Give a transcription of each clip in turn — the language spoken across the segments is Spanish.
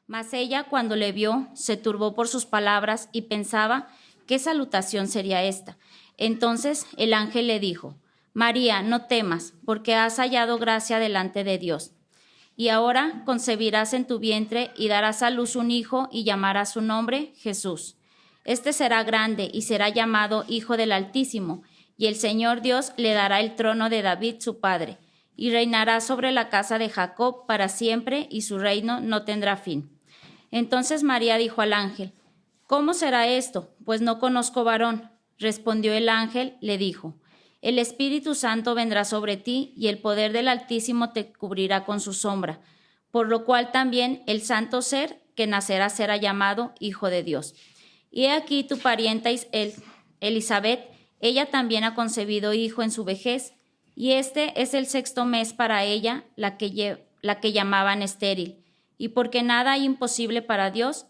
Mas ella, cuando le vio, se turbó por sus palabras y pensaba qué salutación sería esta. Entonces el ángel le dijo: María, no temas, porque has hallado gracia delante de Dios. Y ahora concebirás en tu vientre y darás a luz un hijo y llamarás su nombre Jesús. Este será grande y será llamado Hijo del Altísimo, y el Señor Dios le dará el trono de David su padre, y reinará sobre la casa de Jacob para siempre, y su reino no tendrá fin. Entonces María dijo al ángel: ¿Cómo será esto? Pues no conozco varón. Respondió el ángel, le dijo: El Espíritu Santo vendrá sobre ti, y el poder del Altísimo te cubrirá con su sombra, por lo cual también el santo ser que nacerá será llamado Hijo de Dios. Y he aquí tu parienta Elizabeth, ella también ha concebido hijo en su vejez, y este es el 6º mes para ella, la que llamaban estéril. Y porque nada hay imposible para Dios,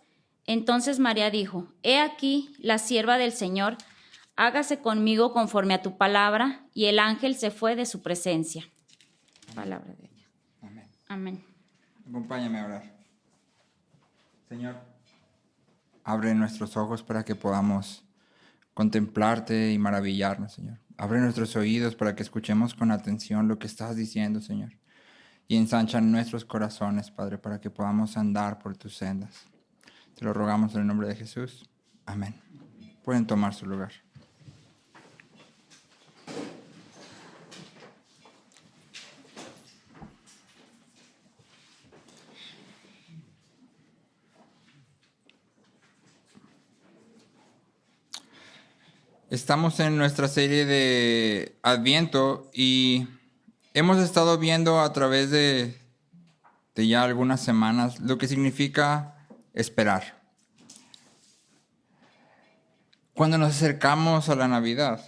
entonces María dijo: He aquí la sierva del Señor, hágase conmigo conforme a tu palabra. Y el ángel se fue de su presencia. Palabra de Dios. Amén. Amén. Acompáñame a orar. Señor, abre nuestros ojos para que podamos contemplarte y maravillarnos, Señor. Abre nuestros oídos para que escuchemos con atención lo que estás diciendo, Señor. Y ensancha nuestros corazones, Padre, para que podamos andar por tus sendas. Te lo rogamos en el nombre de Jesús. Amén. Pueden tomar su lugar. Estamos en nuestra serie de Adviento y hemos estado viendo a través de ya algunas semanas lo que significa esperar. Cuando nos acercamos a la Navidad,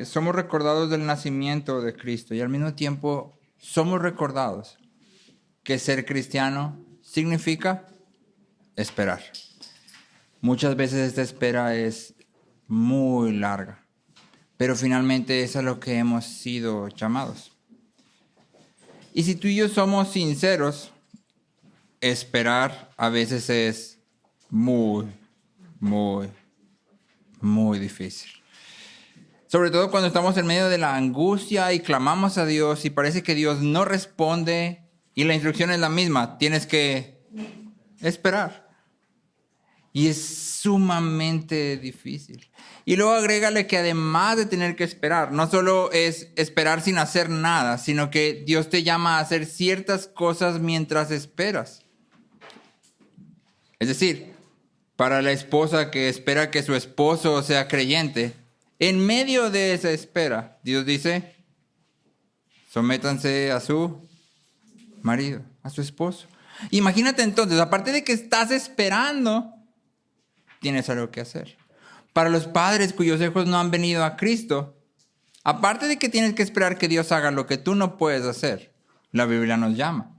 somos recordados del nacimiento de Cristo y al mismo tiempo somos recordados que ser cristiano significa esperar. Muchas veces esta espera es muy larga, pero finalmente es a lo que hemos sido llamados. Y si tú y yo somos sinceros, esperar a veces es muy difícil. Sobre todo cuando estamos en medio de la angustia y clamamos a Dios y parece que Dios no responde y la instrucción es la misma, tienes que esperar. Y es sumamente difícil. Y luego agrégale que además de tener que esperar, no solo es esperar sin hacer nada, sino que Dios te llama a hacer ciertas cosas mientras esperas. Es decir, para la esposa que espera que su esposo sea creyente, en medio de esa espera, Dios dice: sométanse a su marido, a su esposo. Imagínate entonces, aparte de que estás esperando, tienes algo que hacer. Para los padres cuyos hijos no han venido a Cristo, aparte de que tienes que esperar que Dios haga lo que tú no puedes hacer, la Biblia nos llama: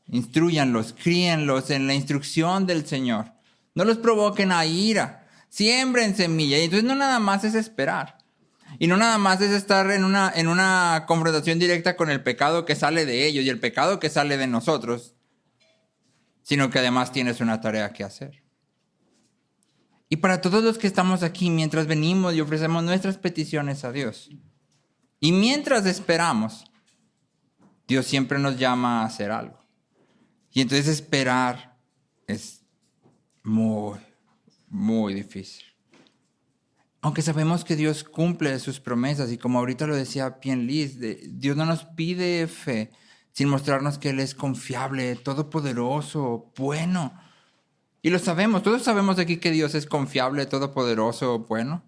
instrúyanlos, críenlos en la instrucción del Señor. No los provoquen a ira, siembren semilla. Y entonces no nada más es esperar. Y no nada más es estar en una confrontación directa con el pecado que sale de ellos y el pecado que sale de nosotros, sino que además tienes una tarea que hacer. Y para todos los que estamos aquí, mientras venimos y ofrecemos nuestras peticiones a Dios, y mientras esperamos, Dios siempre nos llama a hacer algo. Y entonces esperar es muy difícil. Aunque sabemos que Dios cumple sus promesas, y como ahorita lo decía bien Liz, Dios no nos pide fe sin mostrarnos que Él es confiable, todopoderoso, bueno. Y lo sabemos, todos sabemos aquí que Dios es confiable, todopoderoso, bueno.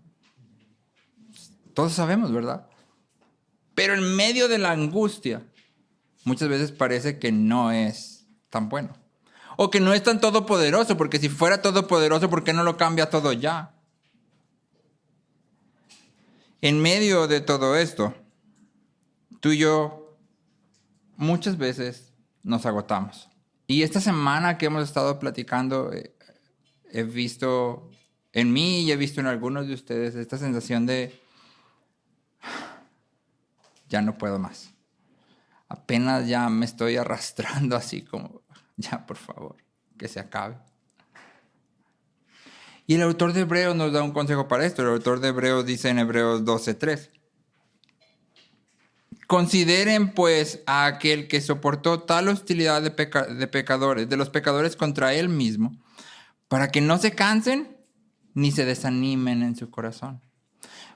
Todos sabemos, ¿verdad? Pero en medio de la angustia, muchas veces parece que no es tan bueno. O que no es tan todopoderoso, porque si fuera todopoderoso, ¿por qué no lo cambia todo ya? En medio de todo esto, tú y yo muchas veces nos agotamos. Y esta semana que hemos estado platicando, he visto en mí y he visto en algunos de ustedes esta sensación de: ya no puedo más. Apenas ya me estoy arrastrando así como: ya, por favor, que se acabe. Y el autor de Hebreos nos da un consejo para esto. El autor de Hebreos dice en Hebreos 12:3. Consideren pues a aquel que soportó tal hostilidad de los pecadores contra él mismo, para que no se cansen ni se desanimen en su corazón.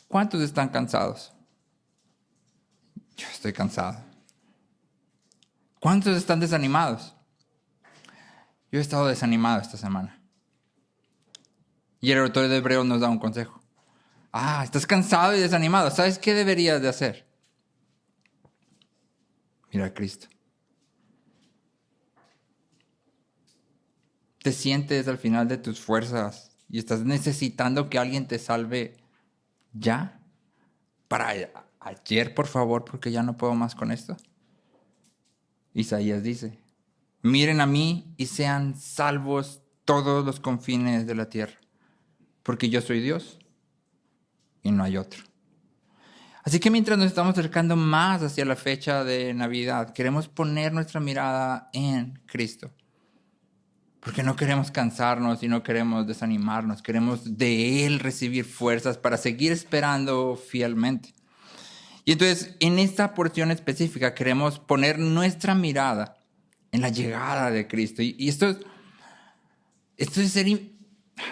¿Cuántos están cansados? Yo estoy cansado. ¿Cuántos están desanimados? Yo he estado desanimado esta semana. Y el autor de Hebreos nos da un consejo. Estás cansado y desanimado. ¿Sabes qué deberías de hacer? Mira a Cristo. Te sientes al final de tus fuerzas y estás necesitando que alguien te salve ya. Para ayer, por favor, porque ya no puedo más con esto. Isaías dice, miren a mí y sean salvos todos los confines de la tierra, porque yo soy Dios y no hay otro. Así que mientras nos estamos acercando más hacia la fecha de Navidad, queremos poner nuestra mirada en Cristo. Porque no queremos cansarnos y no queremos desanimarnos. Queremos de Él recibir fuerzas para seguir esperando fielmente. Y entonces, en esta porción específica, queremos poner nuestra mirada en la llegada de Cristo. Y esto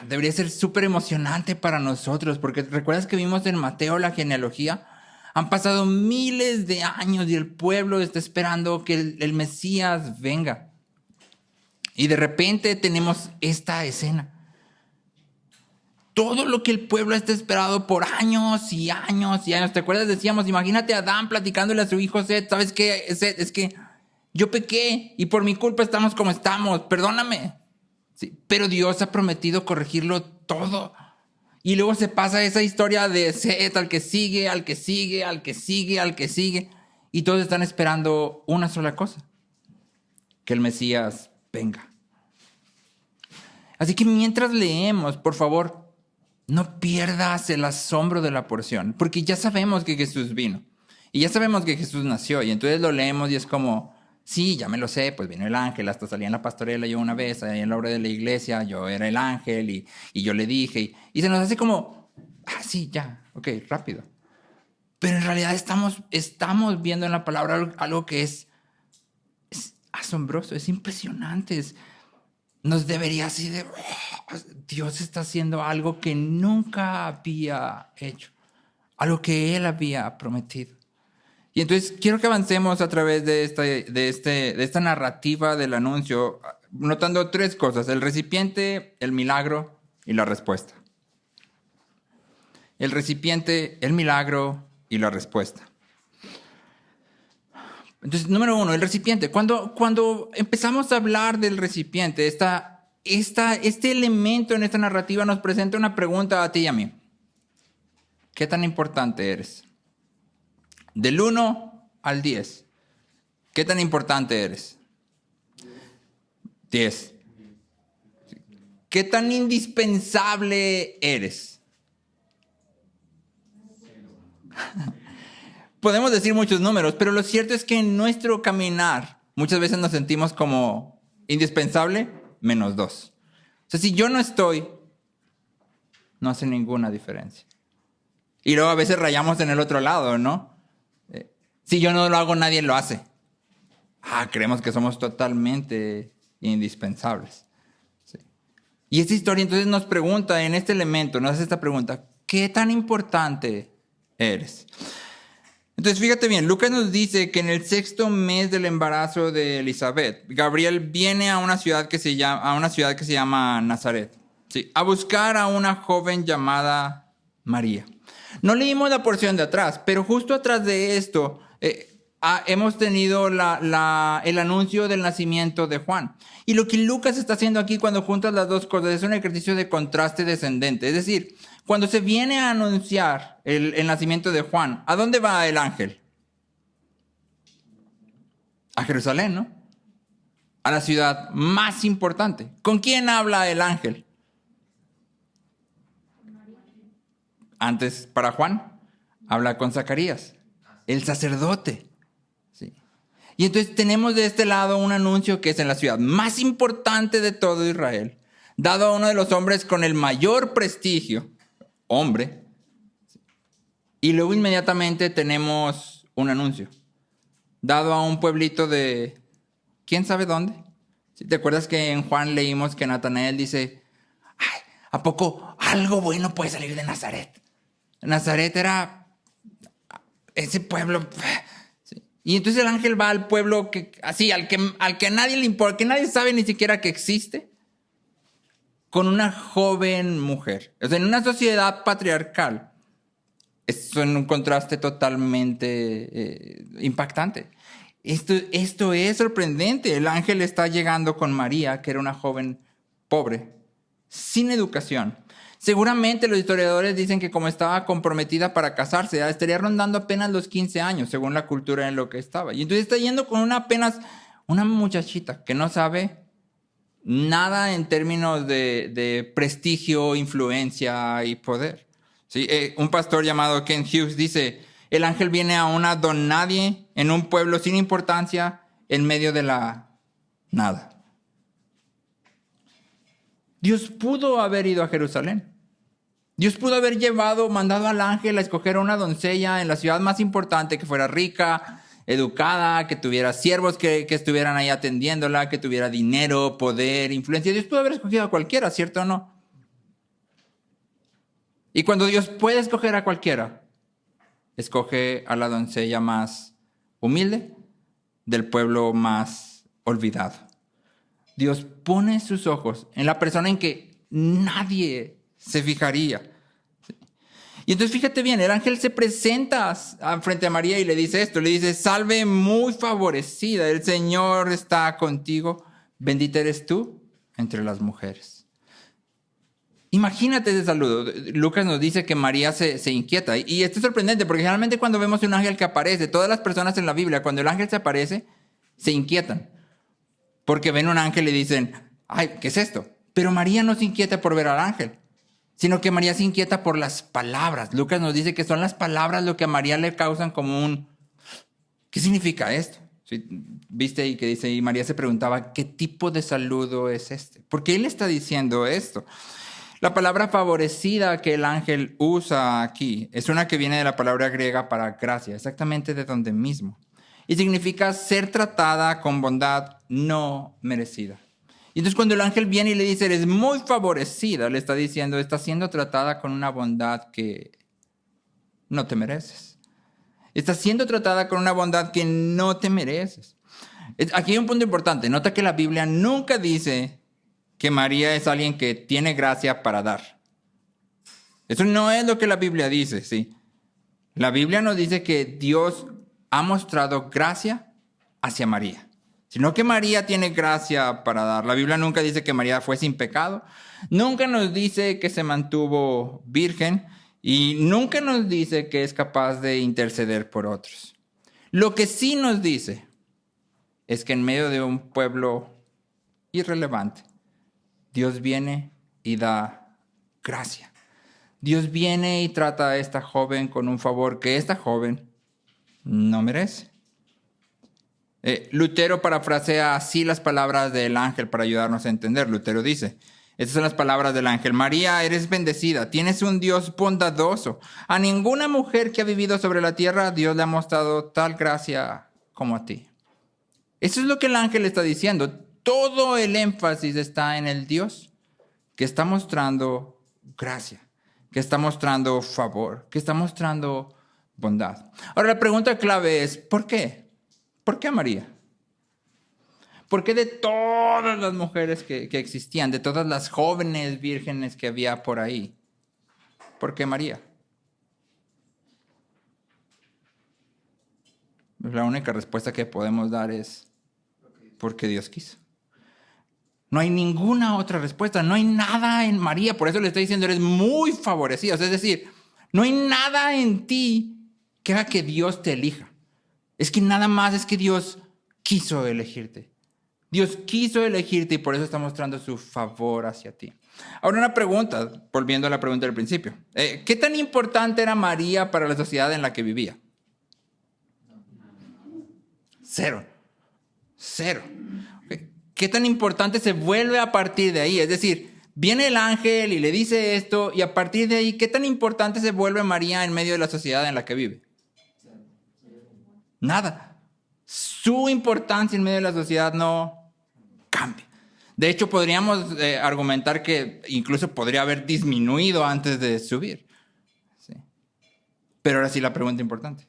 debería ser súper emocionante para nosotros, porque ¿recuerdas que vimos en Mateo la genealogía? Han pasado miles de años y el pueblo está esperando que el Mesías venga. Y de repente tenemos esta escena. Todo lo que el pueblo está esperado por años y años y años. ¿Te acuerdas? Decíamos, imagínate a Adán platicándole a su hijo Seth. ¿Sabes qué, Seth? Es que yo pequé y por mi culpa estamos como estamos. Perdóname. Sí, pero Dios ha prometido corregirlo todo. Y luego se pasa esa historia de Seth al que sigue, al que sigue, al que sigue, al que sigue. Y todos están esperando una sola cosa. Que el Mesías venga. Así que mientras leemos, por favor, no pierdas el asombro de la porción. Porque ya sabemos que Jesús vino. Y ya sabemos que Jesús nació. Y entonces lo leemos y es como, sí, ya me lo sé, pues vino el ángel, hasta salí en la pastorela yo una vez, ahí en la obra de la iglesia, yo era el ángel y yo le dije. Y se nos hace como, sí, ya, ok, rápido. Pero en realidad estamos viendo en la palabra algo que es asombroso, es impresionante. Nos debería así de, Dios está haciendo algo que nunca había hecho, algo que Él había prometido. Y entonces quiero que avancemos a través de esta narrativa del anuncio, notando tres cosas: el recipiente, el milagro y la respuesta. El recipiente, el milagro y la respuesta. Entonces, número uno, el recipiente. Cuando empezamos a hablar del recipiente, este elemento en esta narrativa nos presenta una pregunta a ti y a mí. ¿Qué tan importante eres? Del 1 al 10. ¿Qué tan importante eres? 10. ¿Qué tan indispensable eres? Podemos decir muchos números, pero lo cierto es que en nuestro caminar muchas veces nos sentimos como indispensable -2. O sea, si yo no estoy, no hace ninguna diferencia. Y luego a veces rayamos en el otro lado, ¿no? Si yo no lo hago, nadie lo hace. Creemos que somos totalmente indispensables. Sí. Y esta historia entonces nos pregunta, en este elemento, nos hace esta pregunta: ¿qué tan importante eres? Entonces, fíjate bien, Lucas nos dice que en el 6º mes del embarazo de Elizabeth, Gabriel viene a una ciudad que se llama Nazaret, ¿sí?, a buscar a una joven llamada María. No leímos la porción de atrás, pero justo atrás de esto hemos tenido el anuncio del nacimiento de Juan. Y lo que Lucas está haciendo aquí cuando juntas las dos cosas es un ejercicio de contraste descendente. Es decir, cuando se viene a anunciar el nacimiento de Juan, ¿a dónde va el ángel? A Jerusalén, ¿no? A la ciudad más importante. ¿Con quién habla el ángel? Antes, para Juan, habla con Zacarías, el sacerdote. ¿Sí? Y entonces tenemos de este lado un anuncio que es en la ciudad más importante de todo Israel, dado a uno de los hombres con el mayor prestigio, hombre. Y luego inmediatamente tenemos un anuncio, dado a un pueblito de quién sabe dónde. ¿Te acuerdas que en Juan leímos que Natanael dice, ay, ¿a poco algo bueno puede salir de Nazaret? Nazaret era ese pueblo. Sí. Y entonces el ángel va al pueblo que, así, al que a nadie le importa, que nadie sabe ni siquiera que existe, con una joven mujer. O sea, en una sociedad patriarcal, esto en un contraste totalmente impactante. Esto es sorprendente. El ángel está llegando con María, que era una joven pobre, sin educación. Seguramente los historiadores dicen que como estaba comprometida para casarse, estaría rondando apenas los 15 años, según la cultura en lo que estaba. Y entonces está yendo con apenas una muchachita que no sabe nada en términos de prestigio, influencia y poder. ¿Sí? Un pastor llamado Ken Hughes dice, el ángel viene a una don nadie en un pueblo sin importancia en medio de la nada. Dios pudo haber ido a Jerusalén. Dios pudo haber mandado al ángel a escoger a una doncella en la ciudad más importante, que fuera rica, educada, que tuviera siervos que estuvieran ahí atendiéndola, que tuviera dinero, poder, influencia. Dios pudo haber escogido a cualquiera, ¿cierto o no? Y cuando Dios puede escoger a cualquiera, escoge a la doncella más humilde del pueblo más olvidado. Dios pone sus ojos en la persona en que nadie se fijaría. Y entonces fíjate bien, el ángel se presenta frente a María y le dice esto, le dice, salve muy favorecida, el Señor está contigo, bendita eres tú entre las mujeres. Imagínate ese saludo. Lucas nos dice que María se inquieta. Y esto es sorprendente porque generalmente cuando vemos un ángel que aparece, todas las personas en la Biblia, cuando el ángel se aparece, se inquietan. Porque ven un ángel y dicen, ay, ¿qué es esto? Pero María no se inquieta por ver al ángel, sino que María se inquieta por las palabras. Lucas nos dice que son las palabras lo que a María le causan como un, ¿qué significa esto? ¿Sí? Viste ahí que dice, y María se preguntaba, ¿qué tipo de saludo es este? ¿Por qué él está diciendo esto? La palabra favorecida que el ángel usa aquí es una que viene de la palabra griega para gracia, exactamente de donde mismo. Y significa ser tratada con bondad no merecida. Y entonces cuando el ángel viene y le dice, eres muy favorecida, le está diciendo, estás siendo tratada con una bondad que no te mereces. Estás siendo tratada con una bondad que no te mereces. Aquí hay un punto importante. Nota que la Biblia nunca dice que María es alguien que tiene gracia para dar. Eso no es lo que la Biblia dice, ¿sí? La Biblia nos dice que Dios ha mostrado gracia hacia María, sino que María tiene gracia para dar. La Biblia nunca dice que María fue sin pecado, nunca nos dice que se mantuvo virgen y nunca nos dice que es capaz de interceder por otros. Lo que sí nos dice es que en medio de un pueblo irrelevante, Dios viene y da gracia. Dios viene y trata a esta joven con un favor que esta joven no merece. Lutero parafrasea así las palabras del ángel para ayudarnos a entender. Lutero dice, estas son las palabras del ángel. María, eres bendecida, tienes un Dios bondadoso. A ninguna mujer que ha vivido sobre la tierra, Dios le ha mostrado tal gracia como a ti. Eso es lo que el ángel está diciendo. Todo el énfasis está en el Dios que está mostrando gracia, que está mostrando favor, que está mostrando bondad. Ahora la pregunta clave es, ¿por qué? ¿Por qué María? ¿Por qué de todas las mujeres que existían, de todas las jóvenes vírgenes que había por ahí? ¿Por qué María? La única respuesta que podemos dar es porque Dios quiso. No hay ninguna otra respuesta, no hay nada en María, por eso le estoy diciendo, eres muy favorecida. O sea, es decir, no hay nada en ti que haga que Dios te elija. Es que nada más es que Dios quiso elegirte. Dios quiso elegirte y por eso está mostrando su favor hacia ti. Ahora una pregunta, volviendo a la pregunta del principio. ¿Qué tan importante era María para la sociedad en la que vivía? Cero. Cero. ¿Qué tan importante se vuelve a partir de ahí? Es decir, viene el ángel y le dice esto, y a partir de ahí, ¿qué tan importante se vuelve María en medio de la sociedad en la que vive? Nada. Su importancia en medio de la sociedad no cambia. De hecho, podríamos argumentar que incluso podría haber disminuido antes de subir. Sí. Pero ahora sí la pregunta importante.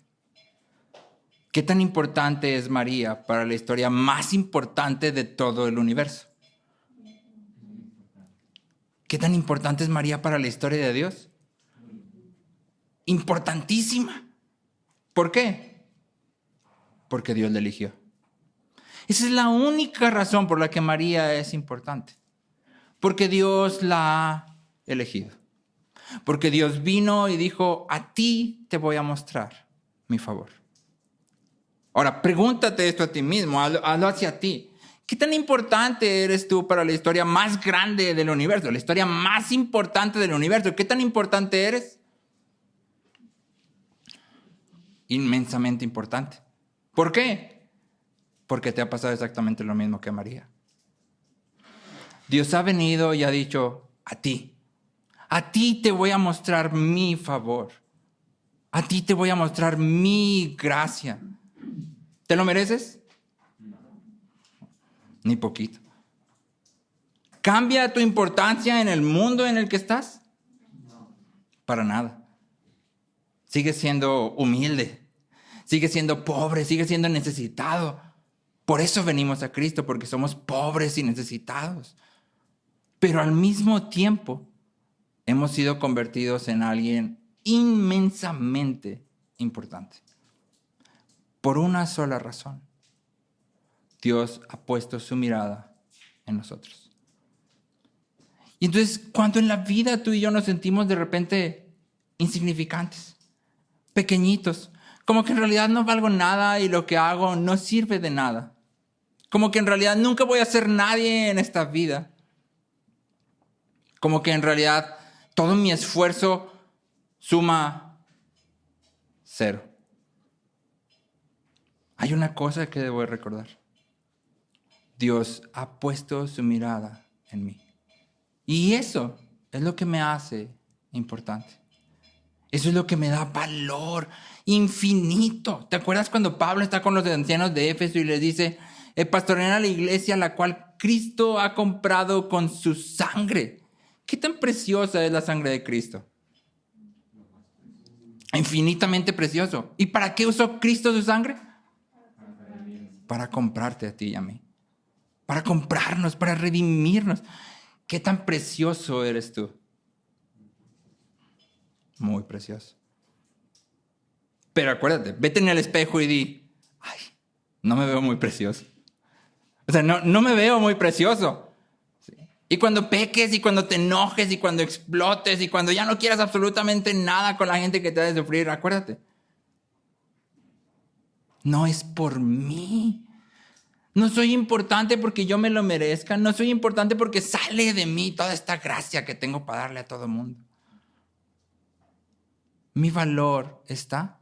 ¿Qué tan importante es María para la historia más importante de todo el universo? ¿Qué tan importante es María para la historia de Dios? Importantísima. ¿Por qué? Porque Dios la eligió. Esa es la única razón por la que María es importante. Porque Dios la ha elegido. Porque Dios vino y dijo, a ti te voy a mostrar mi favor. Ahora, pregúntate esto a ti mismo, hazlo hacia ti. ¿Qué tan importante eres tú para la historia más grande del universo? La historia más importante del universo. ¿Qué tan importante eres? Inmensamente importante. ¿Por qué? Porque te ha pasado exactamente lo mismo que a María. Dios ha venido y ha dicho, a ti te voy a mostrar mi favor. A ti te voy a mostrar mi gracia. ¿Te lo mereces? Ni poquito. ¿Cambia tu importancia en el mundo en el que estás? Para nada. Sigues siendo humilde, sigues siendo pobre, sigues siendo necesitado. Por eso venimos a Cristo, porque somos pobres y necesitados. Pero al mismo tiempo hemos sido convertidos en alguien inmensamente importante. Por una sola razón. Dios ha puesto su mirada en nosotros. Y entonces, cuando en la vida tú y yo nos sentimos de repente insignificantes, pequeñitos, como que en realidad no valgo nada y lo que hago no sirve de nada, como que en realidad nunca voy a ser nadie en esta vida, como que en realidad todo mi esfuerzo suma 0. Hay una cosa que debo recordar. Dios ha puesto su mirada en mí. Y eso es lo que me hace importante. Eso es lo que me da valor infinito. ¿Te acuerdas cuando Pablo está con los ancianos de Éfeso y les dice, pastorean a la iglesia la cual Cristo ha comprado con su sangre? ¿Qué tan preciosa es la sangre de Cristo? Infinitamente precioso. ¿Y para qué usó Cristo su sangre? Para comprarte a ti y a mí. Para comprarnos, para redimirnos. ¿Qué tan precioso eres tú? Muy precioso. Pero acuérdate, vete en el espejo y di, ay, no me veo muy precioso. O sea, no me veo muy precioso. ¿Sí? Y cuando peques, y cuando te enojes, y cuando explotes, y cuando ya no quieras absolutamente nada con la gente que te hace sufrir, acuérdate. No es por mí. No soy importante porque yo me lo merezca. No soy importante porque sale de mí toda esta gracia que tengo para darle a todo el mundo. Mi valor está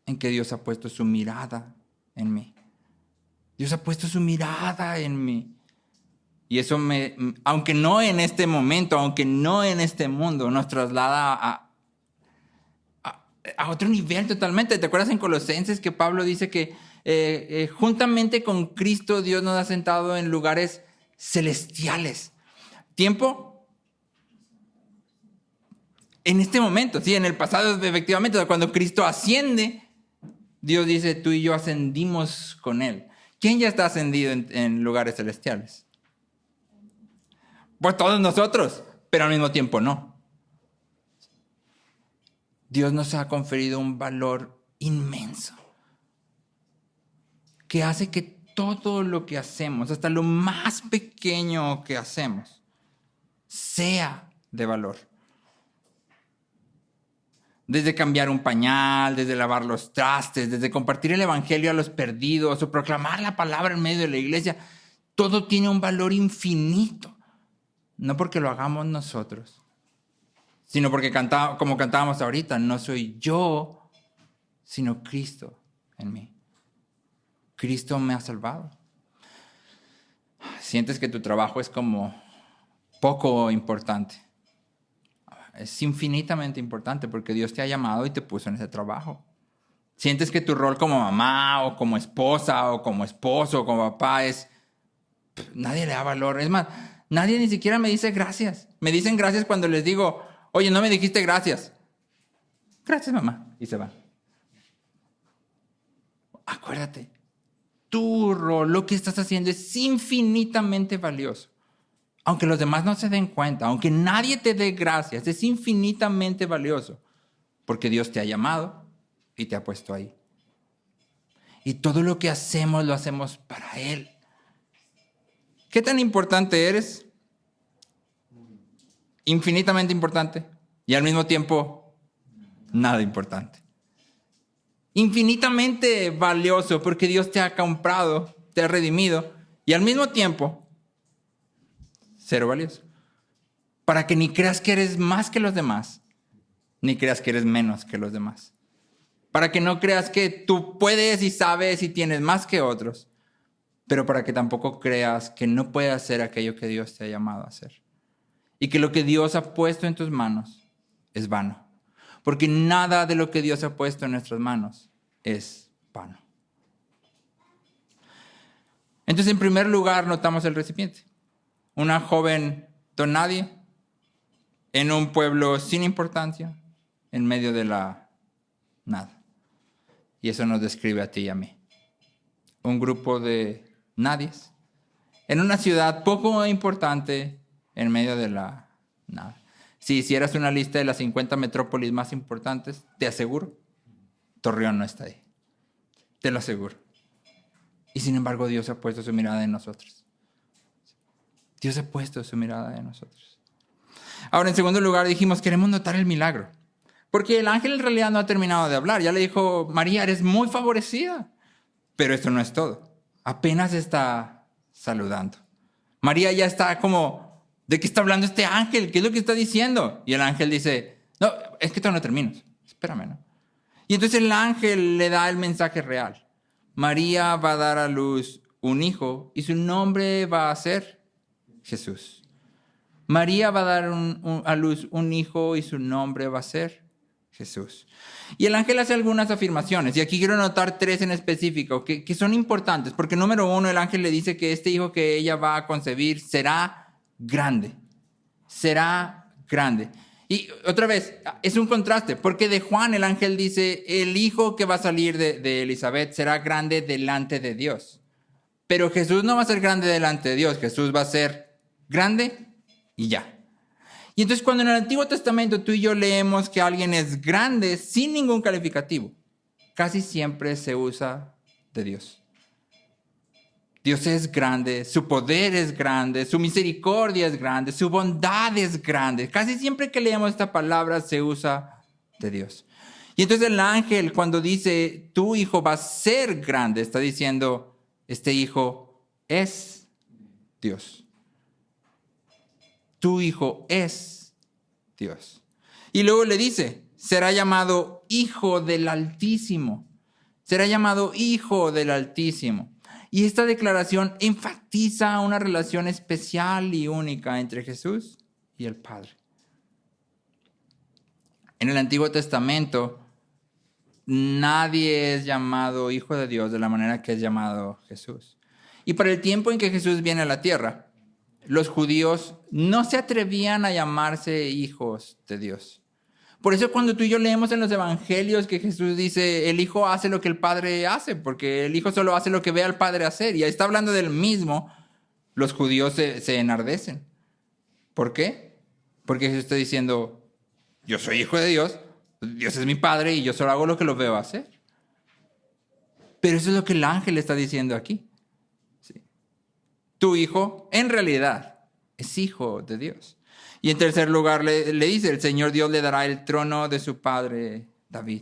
en que Dios ha puesto su mirada en mí. Dios ha puesto su mirada en mí. Y eso aunque no en este momento, aunque no en este mundo, nos traslada a otro nivel totalmente. ¿Te acuerdas en Colosenses que Pablo dice que juntamente con Cristo Dios nos ha sentado en lugares celestiales? ¿Tiempo? En este momento, sí, en el pasado efectivamente, cuando Cristo asciende, Dios dice, tú y yo ascendimos con Él. ¿Quién ya está ascendido en lugares celestiales? Pues todos nosotros, pero al mismo tiempo no. Dios nos ha conferido un valor inmenso que hace que todo lo que hacemos, hasta lo más pequeño que hacemos, sea de valor. Desde cambiar un pañal, desde lavar los trastes, desde compartir el evangelio a los perdidos o proclamar la palabra en medio de la iglesia, todo tiene un valor infinito. No porque lo hagamos nosotros, sino porque como cantábamos ahorita, no soy yo, sino Cristo en mí. Cristo me ha salvado. Sientes que tu trabajo es como poco importante. Es infinitamente importante porque Dios te ha llamado y te puso en ese trabajo. Sientes que tu rol como mamá o como esposa o como esposo o como papá nadie le da valor. Es más, nadie ni siquiera me dice gracias. Me dicen gracias cuando les digo, oye, no me dijiste gracias. Gracias, mamá. Y se van. Acuérdate, tu rol, lo que estás haciendo es infinitamente valioso. Aunque los demás no se den cuenta, aunque nadie te dé gracias, es infinitamente valioso. Porque Dios te ha llamado y te ha puesto ahí. Y todo lo que hacemos, lo hacemos para Él. ¿Qué tan importante eres? Infinitamente importante. Y al mismo tiempo, nada importante. Infinitamente valioso porque Dios te ha comprado, te ha redimido. Y al mismo tiempo, cero valioso. Para que ni creas que eres más que los demás, ni creas que eres menos que los demás. Para que no creas que tú puedes y sabes y tienes más que otros, pero para que tampoco creas que no puedes hacer aquello que Dios te ha llamado a hacer. Y que lo que Dios ha puesto en tus manos es vano. Porque nada de lo que Dios ha puesto en nuestras manos es vano. Entonces, en primer lugar, notamos el recipiente. Una joven don nadie en un pueblo sin importancia, en medio de la nada. Y eso nos describe a ti y a mí. Un grupo de nadies en una ciudad poco importante, en medio de la nada. Si hicieras una lista de las 50 metrópolis más importantes, te aseguro, Torreón no está ahí. Te lo aseguro. Y sin embargo, Dios ha puesto su mirada en nosotros. Dios ha puesto su mirada en nosotros. Ahora, en segundo lugar, dijimos, queremos notar el milagro. Porque el ángel en realidad no ha terminado de hablar. Ya le dijo, María, eres muy favorecida. Pero esto no es todo. Apenas está saludando. María ya está como, ¿de qué está hablando este ángel? ¿Qué es lo que está diciendo? Y el ángel dice, no, es que todavía no termino. Espérame, ¿no? Y entonces el ángel le da el mensaje real. María va a dar a luz un hijo y su nombre va a ser Jesús. María va a dar a luz un hijo y su nombre va a ser Jesús. Y el ángel hace algunas afirmaciones, y aquí quiero anotar 3 en específico, que son importantes, porque número 1, el ángel le dice que este hijo que ella va a concebir será grande. Será grande. Y otra vez, es un contraste, porque de Juan el ángel dice, el hijo que va a salir de Elizabeth será grande delante de Dios. Pero Jesús no va a ser grande delante de Dios, Jesús va a ser grande y ya. Y entonces cuando en el Antiguo Testamento tú y yo leemos que alguien es grande sin ningún calificativo, casi siempre se usa de Dios. Dios es grande, su poder es grande, su misericordia es grande, su bondad es grande. Casi siempre que leemos esta palabra se usa de Dios. Y entonces el ángel cuando dice, tu hijo va a ser grande, está diciendo, este hijo es Dios. Tu hijo es Dios. Y luego le dice, será llamado Hijo del Altísimo. Será llamado Hijo del Altísimo. Y esta declaración enfatiza una relación especial y única entre Jesús y el Padre. En el Antiguo Testamento, nadie es llamado Hijo de Dios de la manera que es llamado Jesús. Y para el tiempo en que Jesús viene a la tierra, los judíos no se atrevían a llamarse hijos de Dios. Por eso cuando tú y yo leemos en los evangelios que Jesús dice, el Hijo hace lo que el Padre hace, porque el Hijo solo hace lo que ve al Padre hacer. Y ahí está hablando del mismo, los judíos se enardecen. ¿Por qué? Porque Jesús está diciendo, yo soy hijo de Dios, Dios es mi Padre y yo solo hago lo que lo veo hacer. Pero eso es lo que el ángel está diciendo aquí. Tu hijo, en realidad, es hijo de Dios. Y en tercer lugar le dice, el Señor Dios le dará el trono de su padre David.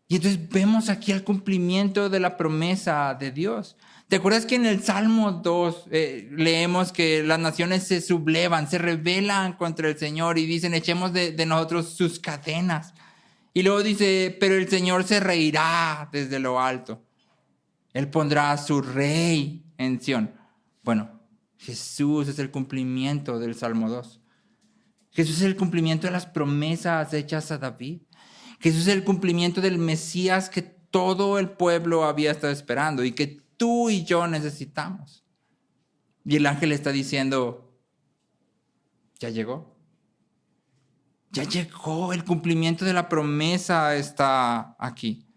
Y entonces vemos aquí el cumplimiento de la promesa de Dios. ¿Te acuerdas que en el Salmo 2 leemos que las naciones se sublevan, se rebelan contra el Señor y dicen, echemos de nosotros sus cadenas? Y luego dice, pero el Señor se reirá desde lo alto. Él pondrá a su rey en Sión. Bueno, Jesús es el cumplimiento del Salmo 2. Jesús es el cumplimiento de las promesas hechas a David. Jesús es el cumplimiento del Mesías que todo el pueblo había estado esperando y que tú y yo necesitamos. Y el ángel está diciendo, ya llegó. Ya llegó, el cumplimiento de la promesa está aquí.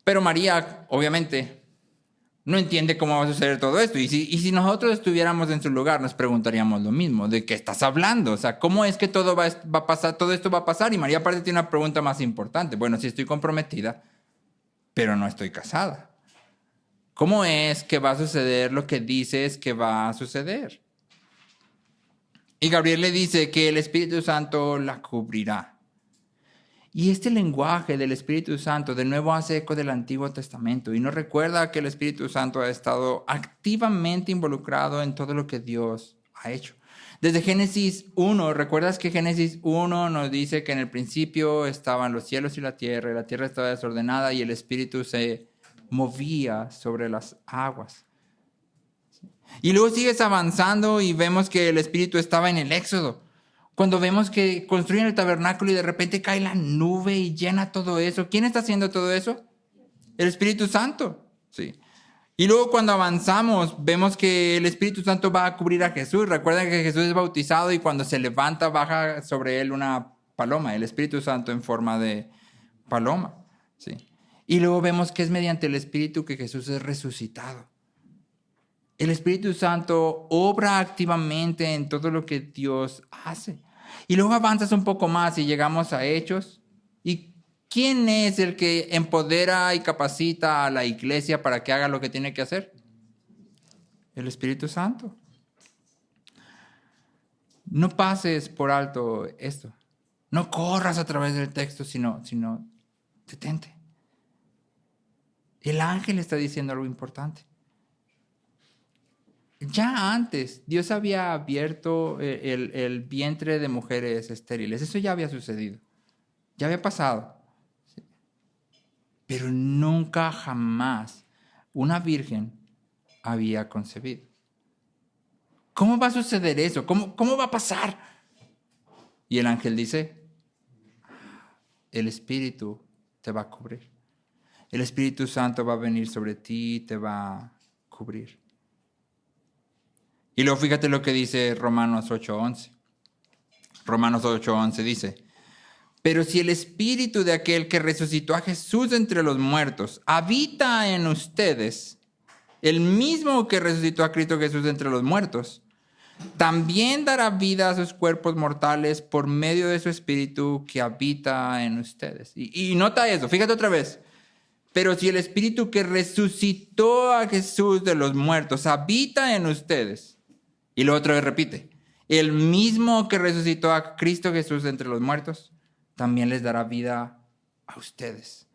Pero María, obviamente, no entiende cómo va a suceder todo esto. Y si nosotros estuviéramos en su lugar, nos preguntaríamos lo mismo. ¿De qué estás hablando? O sea, ¿cómo es que todo va a pasar, todo esto va a pasar? Y María aparte tiene una pregunta más importante. Bueno, sí estoy comprometida, pero no estoy casada. ¿Cómo es que va a suceder lo que dices que va a suceder? Y Gabriel le dice que el Espíritu Santo la cubrirá. Y este lenguaje del Espíritu Santo de nuevo hace eco del Antiguo Testamento y nos recuerda que el Espíritu Santo ha estado activamente involucrado en todo lo que Dios ha hecho. Desde Génesis 1, ¿recuerdas que Génesis 1 nos dice que en el principio estaban los cielos y la tierra estaba desordenada y el Espíritu se movía sobre las aguas? Y luego sigues avanzando y vemos que el Espíritu estaba en el Éxodo. Cuando vemos que construyen el tabernáculo y de repente cae la nube y llena todo eso. ¿Quién está haciendo todo eso? El Espíritu Santo. Sí. Y luego cuando avanzamos, vemos que el Espíritu Santo va a cubrir a Jesús. Recuerden que Jesús es bautizado y cuando se levanta baja sobre él una paloma. El Espíritu Santo en forma de paloma. Sí. Y luego vemos que es mediante el Espíritu que Jesús es resucitado. El Espíritu Santo obra activamente en todo lo que Dios hace. Y luego avanzas un poco más y llegamos a Hechos. ¿Y quién es el que empodera y capacita a la iglesia para que haga lo que tiene que hacer? El Espíritu Santo. No pases por alto esto. No corras a través del texto, sino detente. El ángel está diciendo algo importante. Ya antes, Dios había abierto el vientre de mujeres estériles. Eso ya había sucedido. Ya había pasado. Pero nunca jamás una virgen había concebido. ¿Cómo va a suceder eso? ¿Cómo va a pasar? Y el ángel dice, el Espíritu te va a cubrir. El Espíritu Santo va a venir sobre ti y te va a cubrir. Y luego fíjate lo que dice Romanos 8:11. Romanos 8:11 dice, pero si el Espíritu de aquel que resucitó a Jesús entre los muertos habita en ustedes, el mismo que resucitó a Cristo Jesús entre los muertos, también dará vida a sus cuerpos mortales por medio de su Espíritu que habita en ustedes. Y nota eso, fíjate otra vez. Pero si el Espíritu que resucitó a Jesús de los muertos habita en ustedes, y luego otra vez repite, el mismo que resucitó a Cristo Jesús entre los muertos, también les dará vida a ustedes.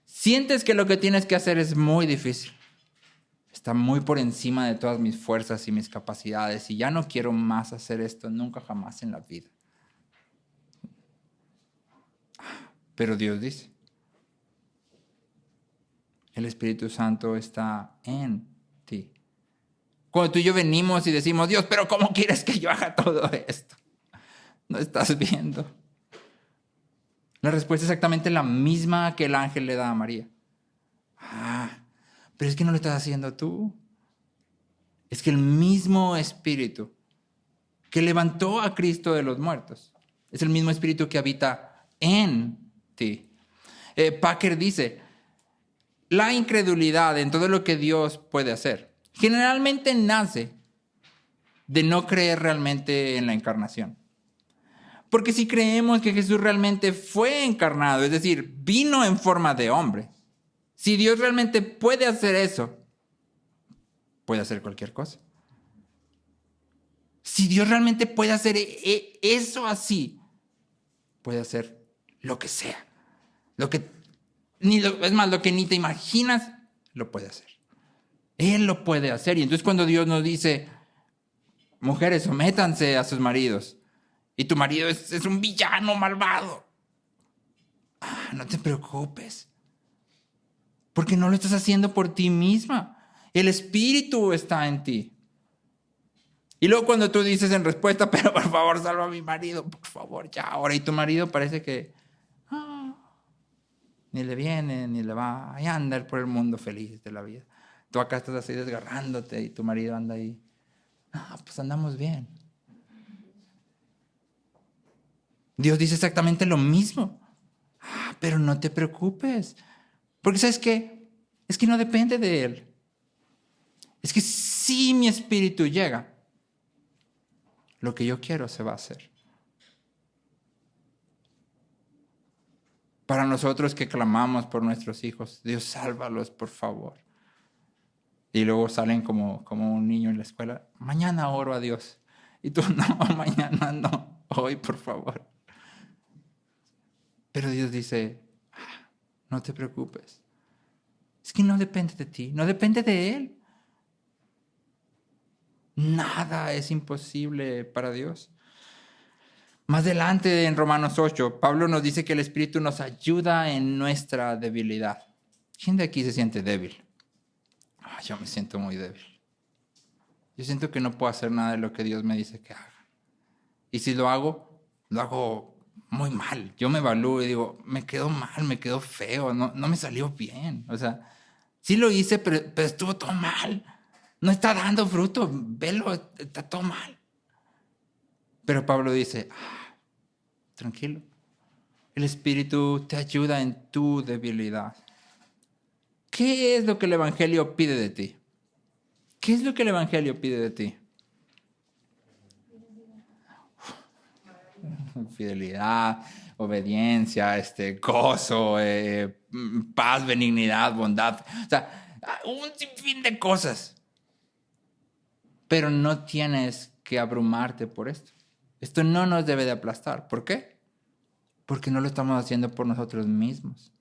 Sientes que lo que tienes que hacer es muy difícil. Está muy por encima de todas mis fuerzas y mis capacidades y ya no quiero más hacer esto nunca jamás en la vida. Pero Dios dice, el Espíritu Santo está en ti. Cuando tú y yo venimos y decimos, Dios, pero ¿cómo quieres que yo haga todo esto? No estás viendo. La respuesta es exactamente la misma que el ángel le da a María. Pero es que no lo estás haciendo tú. Es que el mismo Espíritu que levantó a Cristo de los muertos es el mismo Espíritu que habita en ti. Packer dice, la incredulidad en todo lo que Dios puede hacer generalmente nace de no creer realmente en la encarnación. Porque si creemos que Jesús realmente fue encarnado, es decir, vino en forma de hombre, si Dios realmente puede hacer eso, puede hacer cualquier cosa. Si Dios realmente puede hacer eso así, puede hacer lo que sea. Lo que ni te imaginas, lo puede hacer. Él lo puede hacer. Y entonces cuando Dios nos dice, mujeres, sométanse a sus maridos, y tu marido es un villano malvado, no te preocupes, porque no lo estás haciendo por ti misma. El Espíritu está en ti. Y luego cuando tú dices en respuesta, pero por favor, salva a mi marido, por favor, ya ahora. Y tu marido parece que ni le viene, ni le va. Ahí anda por el mundo feliz de la vida. Tú acá estás así desgarrándote y tu marido anda ahí. Pues andamos bien. Dios dice exactamente lo mismo. Pero no te preocupes. Porque ¿sabes qué? Es que no depende de Él. Es que si mi espíritu llega, lo que yo quiero se va a hacer. Para nosotros que clamamos por nuestros hijos, Dios, sálvalos, por favor. Y luego salen como un niño en la escuela. Mañana oro a Dios. Y tú, no, mañana no. Hoy, por favor. Pero Dios dice, no te preocupes. Es que no depende de ti, no depende de Él. Nada es imposible para Dios. Más adelante en Romanos 8, Pablo nos dice que el Espíritu nos ayuda en nuestra debilidad. ¿Quién de aquí se siente débil? Yo me siento muy débil. Yo siento que no puedo hacer nada de lo que Dios me dice que haga. Y si lo hago muy mal. Yo me evalúo y digo, me quedó mal, me quedó feo, no me salió bien. O sea, sí lo hice, pero estuvo todo mal. No está dando fruto, velo, está todo mal. Pero Pablo dice, tranquilo, el Espíritu te ayuda en tu debilidad. ¿Qué es lo que el Evangelio pide de ti? ¿Qué es lo que el Evangelio pide de ti? Fidelidad, obediencia, gozo, paz, benignidad, bondad. O sea, un sinfín de cosas. Pero no tienes que abrumarte por esto. Esto no nos debe de aplastar. ¿Por qué? Porque no lo estamos haciendo por nosotros mismos.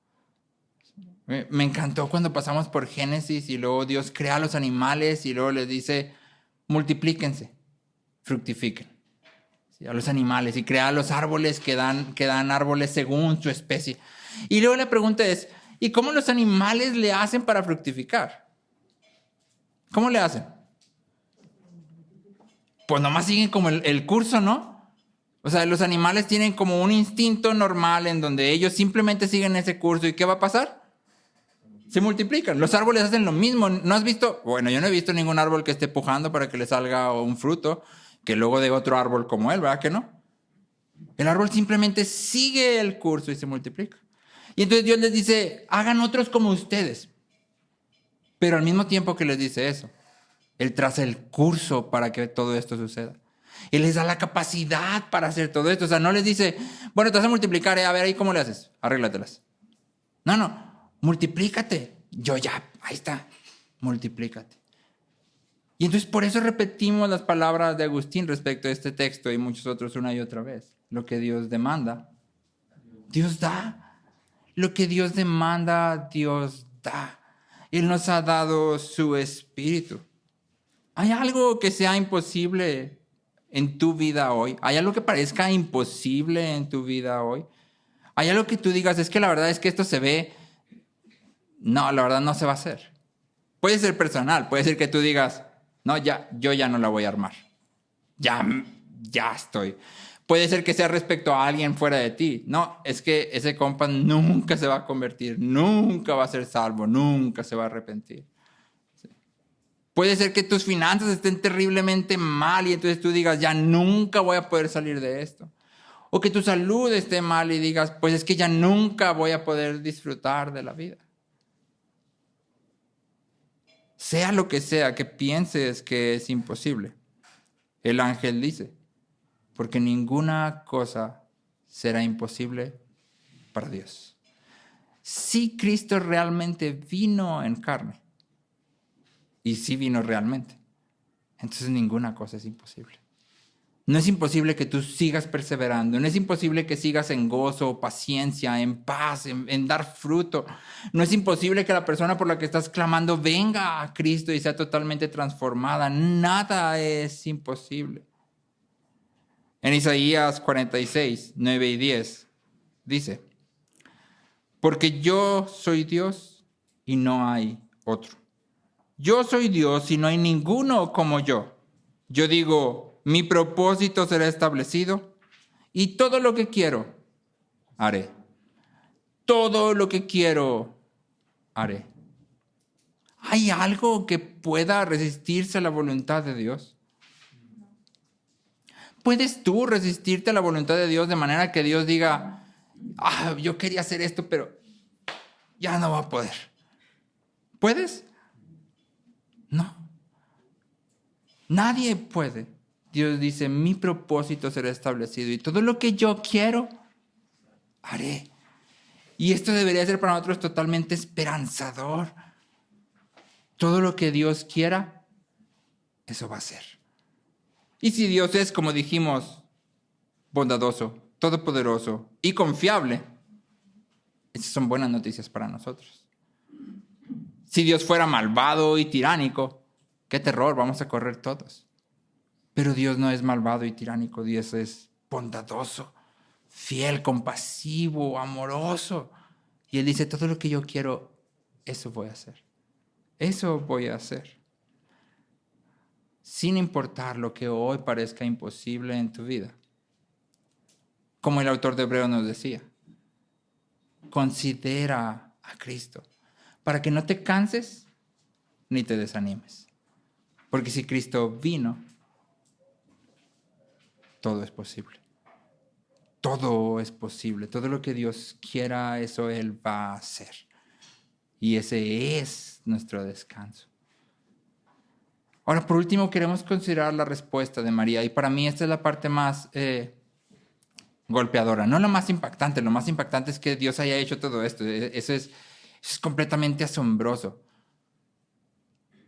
Me encantó cuando pasamos por Génesis y luego Dios crea a los animales y luego les dice, multiplíquense, fructifiquen. ¿Sí? A los animales y crea a los árboles que dan árboles según su especie. Y luego la pregunta es, ¿y cómo los animales le hacen para fructificar? ¿Cómo le hacen? Pues nomás siguen como el curso, ¿no? O sea, los animales tienen como un instinto normal en donde ellos simplemente siguen ese curso. ¿Y qué va a pasar? Se multiplican. Los árboles hacen lo mismo. ¿No has visto? Bueno, yo no he visto ningún árbol que esté pujando para que le salga un fruto que luego de otro árbol como él, ¿verdad que no? El árbol simplemente sigue el curso y se multiplica. Y entonces Dios les dice, hagan otros como ustedes. Pero al mismo tiempo que les dice eso, Él traza el curso para que todo esto suceda. Él les da la capacidad para hacer todo esto. O sea, no les dice, bueno, te vas a multiplicar, a ver ahí cómo le haces, arréglatelas. No, multiplícate. Ahí está, multiplícate. Y entonces por eso repetimos las palabras de Agustín respecto a este texto y muchos otros una y otra vez. Lo que Dios demanda, Dios da. Lo que Dios demanda, Dios da. Él nos ha dado su Espíritu. ¿Hay algo que sea imposible en tu vida hoy? ¿Hay algo que parezca imposible en tu vida hoy? ¿Hay algo que tú digas, es que la verdad es que esto se ve? No, la verdad no se va a hacer. Puede ser personal, puede ser que tú digas, no, yo ya no la voy a armar. Ya estoy. Puede ser que sea respecto a alguien fuera de ti. No, es que ese compa nunca se va a convertir, nunca va a ser salvo, nunca se va a arrepentir. Puede ser que tus finanzas estén terriblemente mal y entonces tú digas, ya nunca voy a poder salir de esto. O que tu salud esté mal y digas, pues es que ya nunca voy a poder disfrutar de la vida. Sea lo que sea que pienses que es imposible, el ángel dice, porque ninguna cosa será imposible para Dios. Si Cristo realmente vino en carne, y sí vino realmente, entonces ninguna cosa es imposible. No es imposible que tú sigas perseverando, no es imposible que sigas en gozo, paciencia, en paz, en dar fruto. No es imposible que la persona por la que estás clamando venga a Cristo y sea totalmente transformada. Nada es imposible. En Isaías 46, 9 y 10 dice, porque yo soy Dios y no hay otro. Yo soy Dios y no hay ninguno como yo. Yo digo, mi propósito será establecido y todo lo que quiero, haré. Todo lo que quiero, haré. ¿Hay algo que pueda resistirse a la voluntad de Dios? ¿Puedes tú resistirte a la voluntad de Dios de manera que Dios diga, yo quería hacer esto, pero ya no va a poder? ¿Puedes? No. Nadie puede. Dios dice, mi propósito será establecido y todo lo que yo quiero, haré. Y esto debería ser para nosotros totalmente esperanzador. Todo lo que Dios quiera, eso va a ser. Y si Dios es, como dijimos, bondadoso, todopoderoso y confiable, esas son buenas noticias para nosotros. Si Dios fuera malvado y tiránico, qué terror, vamos a correr todos. Pero Dios no es malvado y tiránico, Dios es bondadoso, fiel, compasivo, amoroso. Y Él dice, todo lo que yo quiero, eso voy a hacer. Eso voy a hacer. Sin importar lo que hoy parezca imposible en tu vida. Como el autor de Hebreos nos decía, considera a Cristo para que no te canses ni te desanimes. Porque si Cristo vino, todo es posible. Todo es posible. Todo lo que Dios quiera, eso Él va a hacer. Y ese es nuestro descanso. Ahora, por último, queremos considerar la respuesta de María. Y para mí esta es la parte más golpeadora. No lo más impactante. Lo más impactante es que Dios haya hecho todo esto. Eso es completamente asombroso.